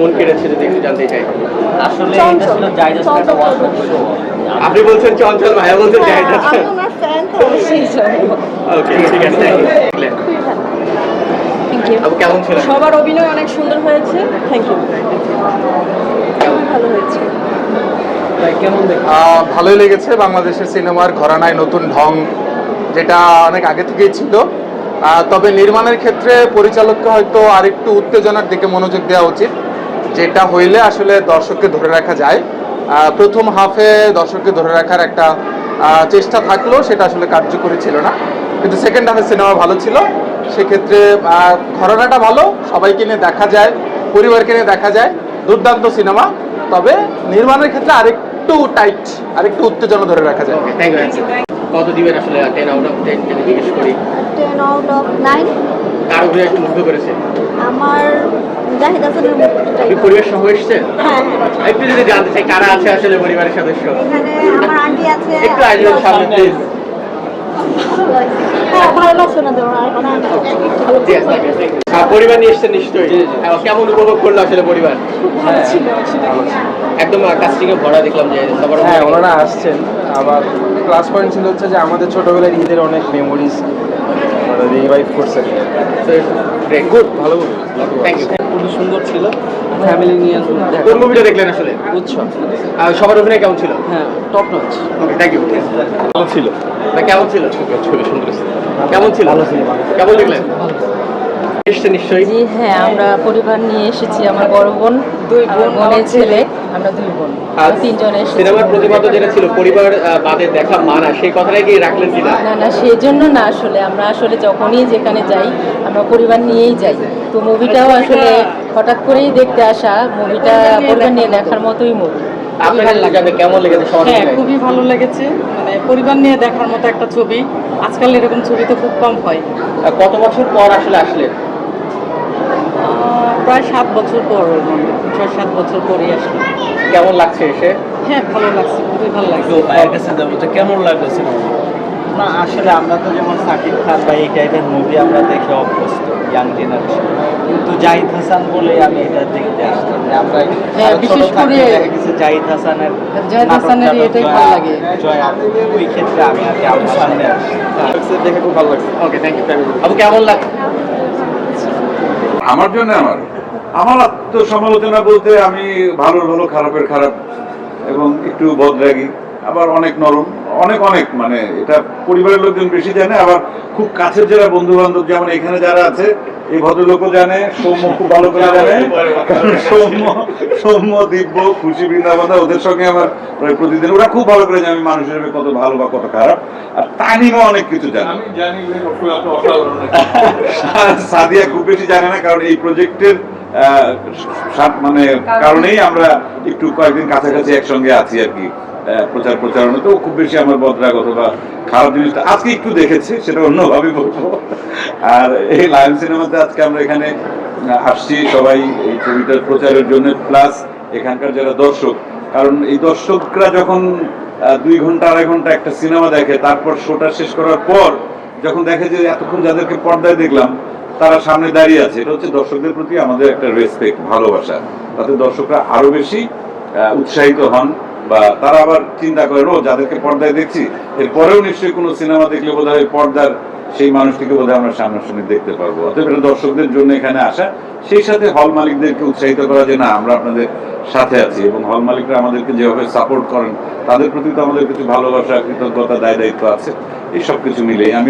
মন কেড়েছে যদি একটু জানতে চাই। আসলে এটা ছিল জাহিদ হাসানের একটা ওয়ার্কশপ শো। আপনি বলছেন চঞ্চল, ভাইয়া বলছেন জাহিদ হাসান। আমি ওনার ফ্যান তো অবশ্যই ওকে, ঠিক আছে, থ্যাংক ইউ। আপু কেমন ছিল? সবার অভিনয় অনেক সুন্দর হয়েছে, থ্যাংক ইউ। কেমন ভালো হয়েছে? ভালোই লেগেছে। বাংলাদেশের সিনেমার ঘরানায় নতুন ঢং, যেটা অনেক আগে থেকেই ছিল। তবে নির্মাণের ক্ষেত্রে পরিচালককে হয়তো আরেকটু উত্তেজনার দিকে মনোযোগ দেওয়া উচিত, যেটা হইলে আসলে দর্শককে ধরে রাখা যায়। প্রথম হাফে দর্শককে ধরে রাখার একটা চেষ্টা থাকলো, সেটা আসলে কার্যকরী ছিল না। কিন্তু সেকেন্ড হাফে সিনেমা ভালো ছিল। সেক্ষেত্রে ঘরানাটা ভালো, সবাইকে নিয়ে দেখা যায়, পরিবারকে নিয়ে দেখা যায়, দুর্দান্ত সিনেমা। তবে নির্মাণের ক্ষেত্রে আরেকটু টাইট, আরেকটু উত্তেজনা ধরে রাখা যায়। Thank you. কত দিবেন আসলে 10 আউট অফ 10 যদি জিজ্ঞেস করি? 10 আউট অফ 9। কার উপরে একটু মুগ্ধ করেছে? আমার জাহিদ হাসানের মুভিটাই। আপনি পরিবার সহ এসেছেন? হ্যাঁ, একটু যদি জানতে চাই কারা আছে আসলে পরিবারের সদস্য? এখানে আমার আন্টি আছে। একটু আসবেন সামনে প্লিজ। হ্যাঁ, ভালো লাগছে না তোমার আর কোনো পরিবার নিয়ে এসেছেন নিশ্চয়ই। কেমন উপভোগ করলো আসলে পরিবার? ভালো ছিল আসলে। একদম কাস্টিং এ ভরা দেখলাম যে সবার। হ্যাঁ, ওনারা আসছেন। আবার প্লাস পয়েন্ট ছিল হচ্ছে যে আমাদের ছোটবেলার ঈদের অনেক মেমোরিজ ওনারা রিভাইভ করছেন। গুড, ভালো থ্যাংক ইউ। খুবই সুন্দর ছিল, ফ্যামিলি নিয়ে কোন মুভিটা দেখলেন আসলে? উৎসব। সবার অভিনয় কেমন ছিল? হ্যাঁ, top notch. Okay, thank you. ভালো ছিল। কেমন ছিল? ছবি সুন্দর কেমন ছিল? ভালো ছিল। কেমন দেখলেন? এসছে নিশ্চয়ই। জি হ্যাঁ, আমরা পরিবার নিয়ে এসেছি। আমার বড় বোন, আমার বোনের ছেলে, আমরা 2 বোন, আমরা 3 জন এসেছি। সিনেমার প্রতিপাদ্য যেটা ছিল পরিবার বাদে দেখা মানা, সেই কথাটাই কি রাখলেন কিনা? না না, সেই জন্য না, আসলে আমরা আসলে যখনই যেখানে যাই আমরা পরিবার নিয়েই যাই। তো মুভিটাও আসলে হঠাৎ করেই দেখতে আসা, মুভিটা পরিবার নিয়ে দেখার মতোই মুভি। আপনার জানতে কেমন লেগেছে সবার? হ্যাঁ, খুবই ভালো লেগেছে। মানে পরিবার নিয়ে দেখার মতো একটা ছবি। আজকাল এরকম ছবি তো খুব কম হয়। কত বছর পর আসলে আসলেন? প্রায় 7 বছর পর, 6-7 বছর পরেই আসলে। কেমন লাগছে এসে? হ্যাঁ, ভালো লাগছে, খুবই ভালো লাগছে। কেমন লাগলো সিনেমা? না, আসলে আমরা তো যেমন সাকিব খান বা এই টাইপের মুভি আমরা দেখে অভ্যস্ত, ইয়াং জেনারেশন। কিন্তু জাহিদ হাসান বলে আমি এটা দেখতে আসলাম যে আমরা হ্যাঁ, আরো ছোট বিশেষ থাকতে করে দেখা গেছে জাহিদ হাসানের জাহিদ এটাই ভালো লাগে। জয় আপু, ওই ক্ষেত্রে আমি আর কি আমার সামনে আসি। দেখে খুব ভালো লাগছে। ওকে, থ্যাংক ইউ। আপু কেমন লাগছে? আমার জন্য আমার আত্মসমালোচনা বলতে আমি ভালো ভালো খারাপের খারাপ এবং একটু বদরাগী, আবার অনেক নরম, অনেক মানে এটা পরিবারের লোকজন বেশি জানে। আবার খুব কাছের যারা বন্ধু বান্ধব, যেমন এখানে যারা আছে, এই ভদ্রলোকও জানে, সৌম্য খুব ভালো করে জানে, সৌম্য, দিব্য, খুশি, বৃন্দাবন, ওদের সঙ্গে আমার প্রায় প্রতিদিন, ওরা খুব ভালো করে জানে আমি মানুষ হিসেবে কত ভালো বা কত খারাপ। আর তানিমা অনেক কিছু জানে। সাদিয়া খুব বেশি জানে না, কারণ এই প্রজেক্টের মানে কারণেই আমরা একটু কয়েকদিন কাছাকাছি একসঙ্গে আছি আর কি, প্রচারণা। তো খুব বেশি আমার বদরাগ অথবা খারাপ জিনিসটা আজকে একটু দেখেছি, সেটা অন্যভাবে বলবো। আর এই লায়ন সিনেমাতে আজকে আমরা এখানে আসছি সবাই এই ছবিটার প্রচারের জন্য, প্লাস এখানকার যারা দর্শক, কারণ এই দর্শকরা যখন 2 ঘন্টা 2.5 ঘন্টা একটা সিনেমা দেখে, তারপর শোটা শেষ করার পর যখন দেখে যে এতক্ষণ যাদেরকে পর্দায় দেখলাম তারা সামনে দাঁড়িয়ে আছে, এটা হচ্ছে দর্শকদের প্রতি আমাদের একটা রেসপেক্ট, ভালোবাসা। তাতে দর্শকরা আরো বেশি উৎসাহিত হন, বা তারা আবার চিন্তা করেন, ও যাদেরকে পর্দায় দেখছি এরপরেও নিশ্চয়ই কোনো সিনেমা দেখলে বোধহয় পর্দার সেই মানুষটিকে বোধহয় আমরা সামনাসামনি দেখতে পারবো। অতএব এটা দর্শকদের জন্য এখানে আসা, সেই সাথে হল মালিকদেরকে উৎসাহিত করা যে না, আমরা আপনাদের সাথে আছি, এবং হল মালিকরা আমাদেরকে যেভাবে সাপোর্ট করেন তাদের প্রতি তো আমাদের কিছু ভালোবাসা, কৃতজ্ঞতা, দায় দায়িত্ব আছে। এই সব কিছু মিলেই আমি